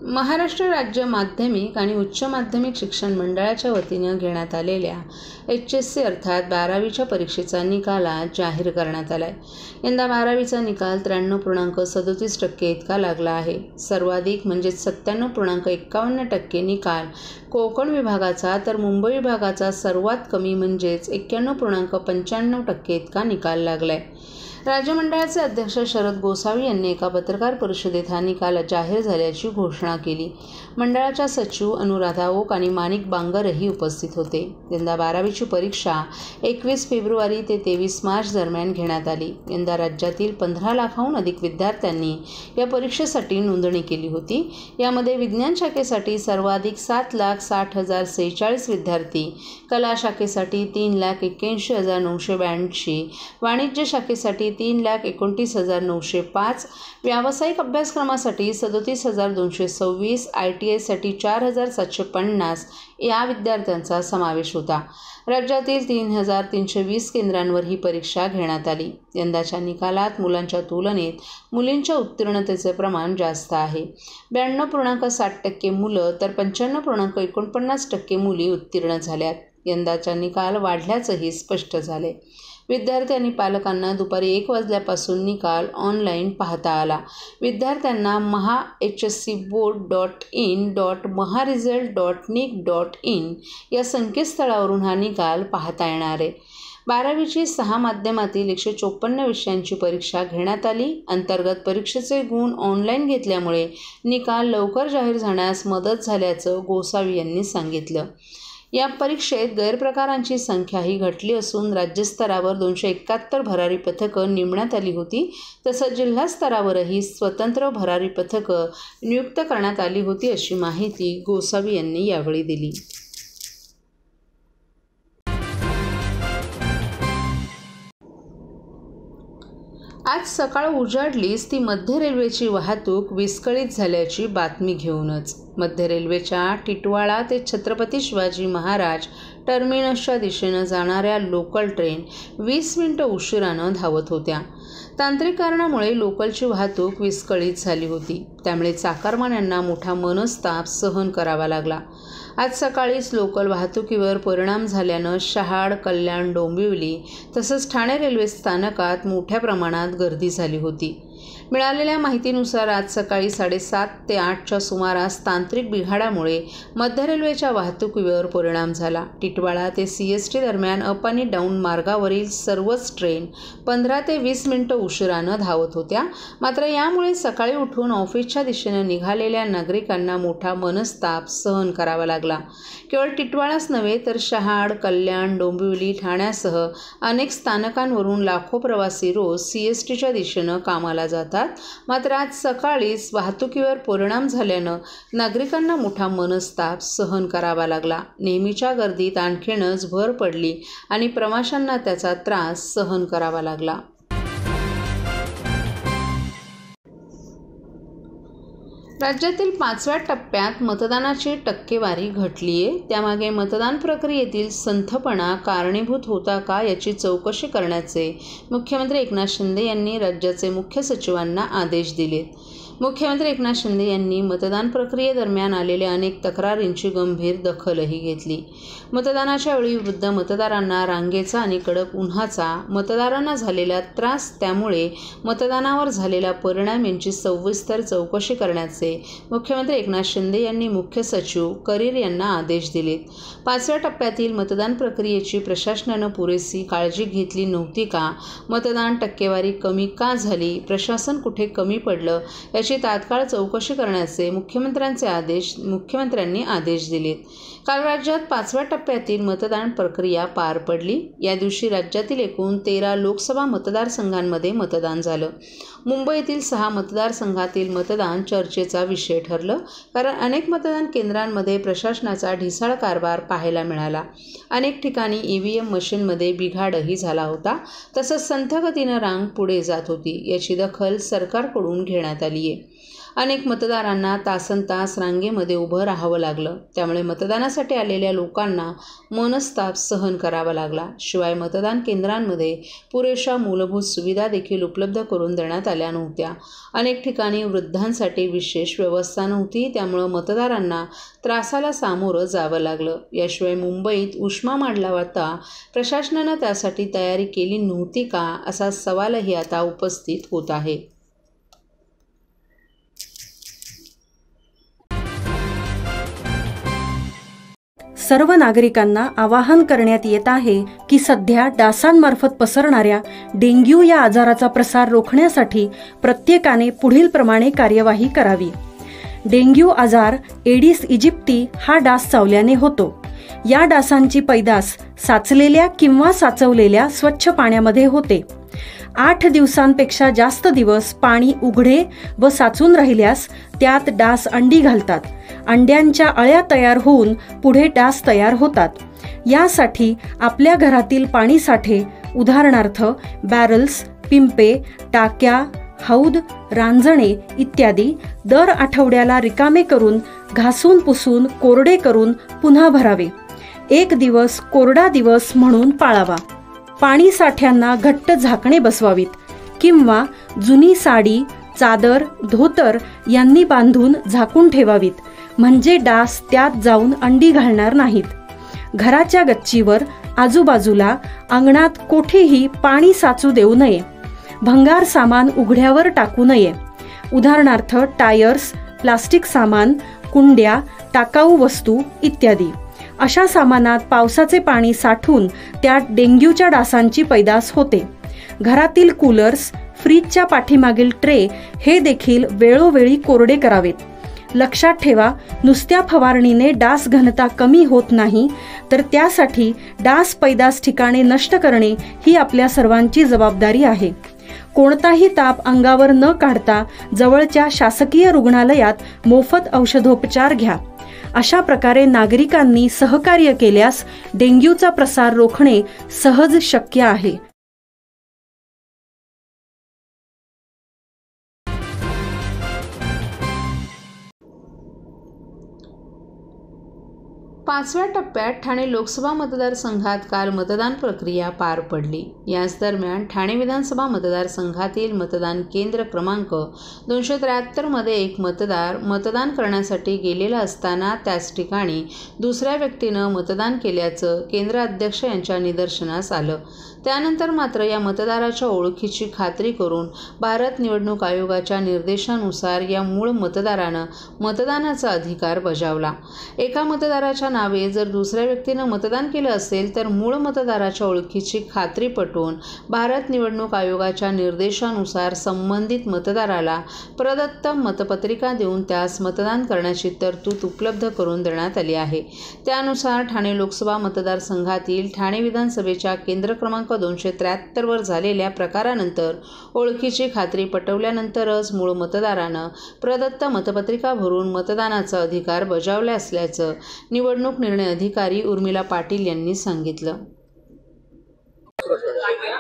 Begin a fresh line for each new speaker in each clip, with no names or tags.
महाराष्ट्र राज्य माध्यमिक आणि उच्च माध्यमिक शिक्षण मंडळाच्या वतीनं घेण्यात आलेल्या HSC अर्थात 12वीच्या परीक्षेचा निकाल आज जाहीर करण्यात आला आहे। यंदा 12वीचा निकाल 93.37% इतका लागला आहे। सर्वाधिक म्हणजे 97.51% निकाल कोकण विभागाचा तर मुंबई विभागाचा सर्वात कमी म्हणजेच 91.95% इतका निकाल लागला आहे। राज्य मंडळाचे अध्यक्ष शरद गोसावी यांनी एका पत्रकार परिषदेत हा निकाल जाहीर झाल्याची घोषणा केली। मंडळाच्या सचिव अनुराधा ओक आणि माणिक बांगरही उपस्थित होते। यंदा 12वीची परीक्षा 21 फेब्रुवारी ते 23 मार्च दरम्यान घेण्यात आली। यंदा राज्यातील 15 लाखाहून अधिक विद्यार्थ्यांनी या परीक्षेसाठी नोंदणी केली होती। यामध्ये विज्ञान शाखेसाठी सर्वाधिक 7,60,046 विद्यार्थी, कला शाखेसाठी 3,81,982, वाणिज्य शाखेसाठी 3,29,905, व्यावसायिक अभ्यासक्रमासाठी 37,226, ITI साठी 4,750 या विद्यार्थ्यांचा समावेश होता। राज्यातील 3,320 केंद्रांवर ही परीक्षा घेण्यात आली। यंदाच्या निकालात मुलांच्या तुलनेत मुलींच्या उत्तीर्णतेचे प्रमाण जास्त आहे। 92.60% मुलं तर 95.49% मुली उत्तीर्ण झाल्यात। यंदाचा निकाल वाढल्याचंही स्पष्ट झाले। विद्यार्थी आणि पालकांना दुपारी 1 वाजल्यापासून निकाल ऑनलाईन पाहता आला। विद्यार्थ्यांना mahhscboard.in.maharesult.nic.in या संकेतस्थळावरून हा निकाल पाहता येणार आहे। 12वीची 6 माध्यमातील 154 विषयांची परीक्षा घेण्यात आली। अंतर्गत परीक्षेचे गुण ऑनलाईन घेतल्यामुळे निकाल लवकर जाहीर झाण्यास मदत झाल्याचं गोसावी यांनी सांगितलं। या परीक्षेत गैरप्रकारांची संख्याही घटली असून राज्यस्तरावर 271 भरारी पथकं नेमण्यात आली होती। तसंच जिल्हा स्तरावरही स्वतंत्र भरारी पथकं नियुक्त करण्यात आली होती अशी माहिती गोसावी यांनी यावेळी दिली। आज सकाळ उजाडलीच ती मध्य रेल्वेची वाहतूक विस्कळीत झाल्याची बातमी घेऊनच। मध्य रेल्वेच्या टिटवाळा ते छत्रपती शिवाजी महाराज टर्मिनसच्या दिशेनं जाणाऱ्या लोकल ट्रेन 20 मिनिटं उशिरानं धावत होत्या। तांत्रिक कारणामुळे लोकलची वाहतूक विस्कळीत झाली होती। त्यामुळे चाकरमान्यांना मोठा मनस्ताप सहन करावा लागला। आज सकाळीच लोकल वाहतुकीवर परिणाम झाल्यानं शहाड, कल्याण, डोंबिवली तसंच ठाणे रेल्वे स्थानकात मोठ्या प्रमाणात गर्दी झाली होती। मिळालेल्या माहितीनुसार आज सकाळी 7:30 ते 8च्या सुमारास तांत्रिक बिघाडामुळे मध्य रेल्वेच्या वाहतुकीवर परिणाम झाला। टिटवाळा ते CST दरम्यान अप आणि डाऊन मार्गावरील सर्वच ट्रेन 15 ते 20 मिनिटं उशिरानं धावत होत्या। मात्र यामुळे सकाळी उठून ऑफिसच्या दिशेनं निघालेल्या नागरिकांना मोठा मनस्ताप सहन करावा लागला। केवळ टिटवाळाच नव्हे तर शहाड, कल्याण, डोंबिवली, ठाण्यासह अनेक स्थानकांवरून लाखो प्रवासी रोज CSTच्या दिशेनं कामाला जातात। मात्र आज सकाळीच वाहतुकीवर परिणाम झाल्यानं नागरिकांना मोठा मनस्ताप सहन करावा लागला। नेहमीच्या गर्दीत आणखीनच भर पडली आणि प्रवाशांना त्याचा त्रास सहन करावा लागला। राज्यातील 5व्या टप्प्यात मतदानाची टक्केवारी घटलीये। त्यामागे मतदान प्रक्रियेतील संथपणा कारणीभूत होता का याची चौकशी करण्याचे मुख्यमंत्री एकनाथ शिंदे यांनी राज्याचे मुख्य सचिवांना आदेश दिलेत। मुख्यमंत्री एकनाथ शिंदे यांनी मतदान प्रक्रियेदरम्यान आलेल्या अनेक तक्रारींची गंभीर दखलही घेतली। मतदानाच्या वेळी वृद्ध मतदारांना रांगेचा आणि कडक उन्हाचा, मतदारांना झालेला त्रास, त्यामुळे मतदानावर झालेला परिणाम यांची सविस्तर चौकशी करण्याचे मुख्यमंत्री एकनाथ शिंदे यांनी मुख्य सचिव करीर यांना आदेश दिलेत। 5व्या टप्प्यातील मतदान प्रक्रियेची प्रशासनानं पुरेशी काळजी घेतली नव्हती का? मतदान टक्केवारी कमी का झाली? प्रशासन कुठे कमी पडलं? याची तात्काळ चौकशी करण्याचे मुख्यमंत्र्यांनी आदेश दिलेत। काल राज्यात 5व्या टप्प्यातील मतदान प्रक्रिया पार पडली। या दिवशी राज्यातील एकूण 13 लोकसभा मतदारसंघांमध्ये मतदान झालं। मुंबईतील 6 मतदारसंघातील मतदान चर्चेचा विषय ठरलं, कारण अनेक मतदान केंद्रांमध्ये प्रशासनाचा ढिसाळ कारभार पाहायला मिळाला। अनेक ठिकाणी EVM मशीनमध्ये बिघाडही झाला होता। तसंच संथ गतीनं रांग पुढे जात होती। याची दखल सरकारकडून घेण्यात आली आहे। अनेक मतदारांना तासनतास रांगेमध्ये उभं राहावं लागलं. त्यामुळे मतदानासाठी आलेल्या लोकांना मनस्ताप सहन करावा लागला. शिवाय मतदान केंद्रांमध्ये पुरेशा मूलभूत सुविधा देखील उपलब्ध करून देण्यात आल्या नव्हत्या. अनेक ठिकाणी वृद्धांसाठी विशेष व्यवस्था नव्हती. त्यामुळं मतदारांना त्रासाला सामोरं जावं लागलं. याशिवाय मुंबईत उष्मा मांडला होता, प्रशासनानं त्यासाठी तयारी केली नव्हती का, असा सवालही आता उपस्थित होत आहे.
सर्व नागरिकांना आवाहन करण्यात येत आहे की सध्या डासांमार्फत पसरणाऱ्या डेंग्यू या आजाराचा प्रसार रोखण्यासाठी प्रत्येकाने पुढील प्रमाणे कार्यवाही करावी. डेंग्यू आजार एडिस इजिप्ती हा डास चावल्याने होतो. या डासांची पैदास साचलेल्या किंवा साचवलेल्या स्वच्छ पाण्यामध्ये होते. 8 दिवसांपेक्षा जास्त दिवस पाणी उघडे व साचून राहिल्यास त्यात डास अंडी घालतात. अंड्यांच्या अळ्या तयार होऊन पुढे डास तयार होतात. यासाठी आपल्या घरातील पाणी साठे, उदाहरणार्थ बॅरल्स, पिंपे, टाक्या, हौद, रांजणे इत्यादी दर आठवड्याला रिकामे करून घासून पुसून कोरडे करून पुन्हा भरावे. 1 दिवस कोरडा दिवस म्हणून पाळावा. पाणी साठ्यांना घट्ट झाकणे बसवावीत किंवा जुनी साडी, चादर, धोतर यांनी बांधून झाकून ठेवावीत, म्हणजे डास त्यात जाऊन अंडी घालणार नाहीत. घराच्या गच्चीवर, आजूबाजूला, अंगणात कोठेही पाणी साचू देऊ नये. भंगार सामान उघड्यावर टाकू नये. उदाहरणार्थ टायर्स, प्लास्टिक सामान, कुंड्या, टाकाऊ वस्तू इत्यादी. अशा सामानात पावसाचे पाणी साठून त्यात डेंग्यूच्या डासांची पैदास होते. घरातील कूलर्स, फ्रीजच्या पाठीमागील ट्रे हे देखील वेळोवेळी कोरडे करावेत. लक्षात ठेवा, नुसत्या फवारणीने डास घनता कमी होत नाही, तर त्यासाठी डास पैदास ठिकाणे नष्ट करणे ही आपल्या सर्वांची जबाबदारी आहे. कोणताही ताप अंगावर न काढता जवळच्या शासकीय रुग्णालयात मोफत औषधोपचार घ्या. अशा प्रकारे नागरिकांनी सहकार्य केल्यास डेंग्यूचा प्रसार रोखणे सहज शक्य आहे.
पाचव्या टप्प्यात ठाणे लोकसभा मतदारसंघात काल मतदान प्रक्रिया पार पडली. याच दरम्यान ठाणे विधानसभा मतदारसंघातील मतदान केंद्र क्रमांक 273 मध्ये एक मतदार मतदान करण्यासाठी गेलेला असताना त्याच ठिकाणी दुसऱ्या व्यक्तीनं मतदान केल्याचं केंद्र अध्यक्ष यांच्या निदर्शनास आलं. त्यानंतर मात्र या मतदाराच्या ओळखीची खात्री करून भारत निवडणूक आयोगाच्या निर्देशानुसार या मूळ मतदारानं मतदानाचा अधिकार बजावला. एका मतदाराच्या नावे जर दुसऱ्या व्यक्तीनं मतदान केलं असेल तर मूळ मतदाराच्या ओळखीची खात्री पटवून भारत निवडणूक आयोगाच्या निर्देशानुसार संबंधित मतदाराला प्रदत्त मतपत्रिका देऊन त्यास मतदान करण्याची तरतूद उपलब्ध करून देण्यात आली आहे. त्यानुसार ठाणे लोकसभा मतदारसंघातील ठाणे विधानसभेच्या केंद्र क्रमांक 273 वर झालेल्या प्रकारानंतर ओळखीची खात्री पटवल्यानंतरच मूळ मतदारानं प्रदत्त मतपत्रिका भरून मतदानाचा अधिकार बजावला असल्याचं निवडणूक निर्णय अधिकारी उर्मिला पाटील यांनी सांगितलं.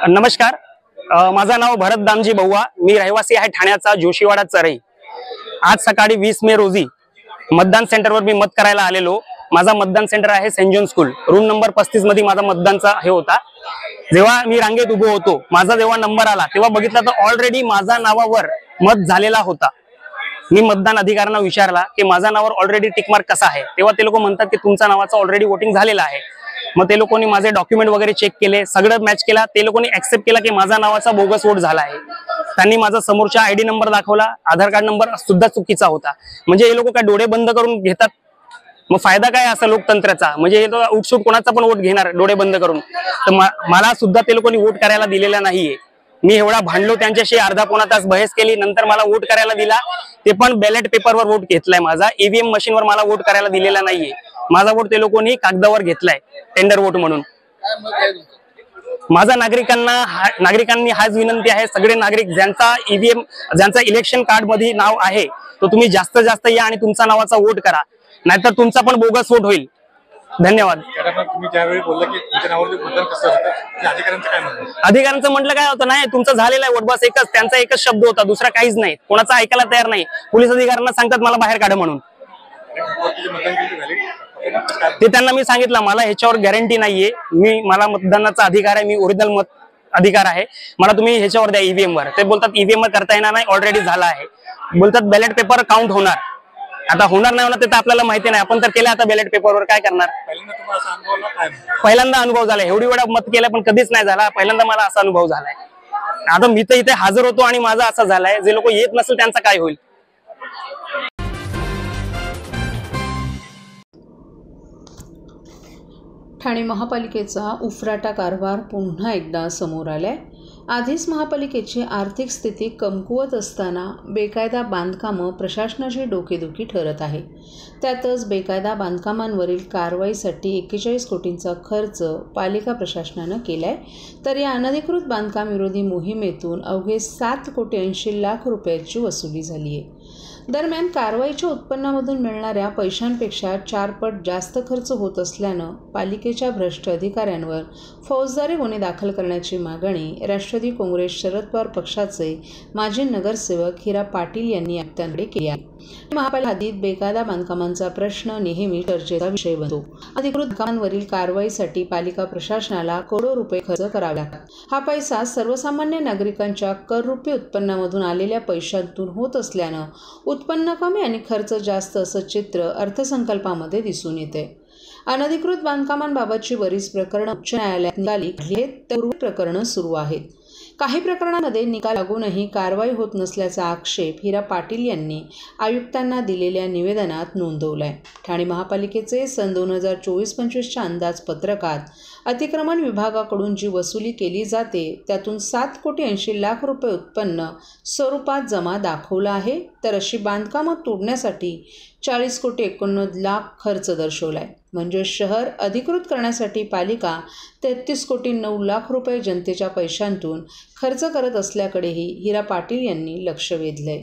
नमस्कार, माझं नाव भरत दामजी बौवा. मी रहिवासी आहे ठाण्याचा जोशीवाडा चरई. आज सकाळी 20 मे रोजी मतदान सेंटरवर मी मत करायला आलेलो. माझा मतदान सेंटर आहे saint John school, room number 35 मध्ये माझा मतदानचा हे होता. जेव्हा मी रांगेत उभो होतो, माझा जेव्हा नंबर आला तेव्हा बघितलं तर ऑलरेडी माझा नावावर मत झालेला होता. मी मतदान अधिकाऱ्यांना विचारला की माझा नावावर ऑलरेडी टिकमार्क कसा आहे, तेव्हा ते लोक म्हणतात की तुमचा नावाचा ऑलरेडी वोटिंग झालेला आहे. मग ते लोकांनी माझे डॉक्युमेंट वगैरे चेक केले, सगळं मॅच केला. ते लोकांनी ऍक्सेप्ट केला की माझा नावाचा बोगस वोट झाला आहे. त्यांनी माझा समोरचा आयडी नंबर दाखवला, आधार कार्ड नंबर सुद्धा चुकीचा होता. म्हणजे हे लोक काय डोळे बंद करून घेतात? मग फायदा काय असा लोकतंत्राचा? म्हणजे हे तो उठसूट कोणाचा पण वोट घेणार डोळे बंद करून. तर मला सुद्धा ते लोकांनी वोट करायला दिलेला नाहीये. मी एवढा भांडलो त्यांच्याशी, अर्धा पोणा तास बहस केली, नंतर मला वोट करायला दिला. ते पण बॅलेट पेपरवर वोट घेतलाय माझा, ईव्हीएम मशीनवर मला वोट करायला दिलेला नाहीये. माझा वोट ते लोकांनी कागदावर घेतलाय टेंडर वोट म्हणून. माझा नागरिकांनी हाच विनंती आहे, सगळे नागरिक ज्यांचा इलेक्शन कार्ड मध्ये नाव आहे तो तुम्ही जास्त या आणि तुमचा नावाचा वोट करा, नाहीतर तुमचा पण बोगस वोट होईल. धन्यवाद.
तुम्ही ज्यावेळी बोलला की तुमच्या नावावर मतदान कसं होतं, अधिकाऱ्यांचं काय म्हणणं?
अधिकाऱ्यांचं म्हटलं काय होतं, नाही तुमचं झालेलं आहे वोट, बस एकच त्यांचा एकच शब्द होता, दुसरा काहीच नाही. कोणाचा ऐकायला तयार नाही. पोलीस अधिकाऱ्यांना सांगतात मला बाहेर काढा म्हणून. ते त्यांना मी सांगितलं मला ह्याच्यावर गॅरंटी नाहीये, मला मतदानाचा अधिकार आहे, मी ओरिजिनल मत अधिकार आहे, मला तुम्ही ह्याच्यावर द्या ईव्हीएम वर. ते बोलतात ईव्हीएम वर करता येणार नाही, ऑलरेडी झाला आहे. बोलतात बॅलेट पेपर काउंट होणार. आता होणार नाही होणार ते तर आपल्याला माहिती नाही, आपण तर केलं आता बॅलेट पेपरवर काय करणार. पहिल्यांदा अनुभव झाला, एवढी वेळा मत केलं पण कधीच नाही झाला, पहिल्यांदा मला असा अनुभव झालाय. आता मी तर इथे हजर होतो आणि माझा असं झालाय, जे लोक येत नसेल त्यांचं काय होईल.
ठाणे महापालिकेचा उफराटा कारभार पुन्हा एकदा समोर आलाय. आधीच महापालिकेची आर्थिक स्थिती कमकुवत असताना बेकायदा बांधकामं प्रशासनाची डोकेदुखी ठरत आहे. त्यातच बेकायदा बांधकामांवरील कारवाईसाठी 41 कोटींचा खर्च पालिका प्रशासनानं केलाय. तर या अनधिकृत बांधकाम विरोधी मोहिमेतून अवघे 7 कोटी 80 लाख रुपयाची वसुली झाली आहे. दरम्यान कारवाईच्या उत्पन्नामधून मिळणाऱ्या पैशांपेक्षा 4 पट जास्त खर्च होत असल्यानं पालिकेच्या भ्रष्ट अधिकाऱ्यांवर फौजदारी गुन्हे दाखल करण्याची मागणी राष्ट्रवादी काँग्रेस शरद पवार पक्षाचे माजी नगरसेवक हिरा पाटील यांनी आयुक्तांकडे केली आहे. महापालिका हद्दीत बेकायदा बांधकामांचा प्रश्न नेहमी चर्चेचा विषय बनतो. अधिकृत बांधकामांवरील कारवाईसाठी पालिका प्रशासनाला करोडो रुपये खर्च करावे लागतात. हा पैसा सर्वसामान्य नागरिकांच्या कररूपी उत्पन्नामधून आलेल्या पैशांतून होत असल्यानं उत्पन्न कमी आणि खर्च जास्त असं चित्र अर्थसंकल्पामध्ये दिसून येते. अनधिकृत बांधकामांबाबतची बरीच प्रकरणं उच्च न्यायालयात निकाली आहेत, तर प्रकरणं सुरू आहेत. काही प्रकरणांमध्ये निकाल लागूनही कारवाई होत नसल्याचा आक्षेप हिरा पाटील यांनी आयुक्तांना दिलेल्या निवेदनात नोंदवलाय. ठाणे महापालिकेचे सन 2024-25च्या अंदाजपत्रकात अतिक्रमण विभागाकडून जी वसुली केली जाते त्यातून 7 कोटी 80 लाख रुपये उत्पन्न स्वरूपात जमा दाखवला आहे, तर अशी बांधकामं तोडण्यासाठी 40 कोटी 89 लाख खर्च दर्शवलाय. म्हणजे शहर अधिकृत करण्यासाठी पालिका 33 कोटी 9 लाख रुपये जनतेच्या पैशांतून खर्च करत असल्याकडेही हिरा पाटील यांनी लक्ष वेधलंय.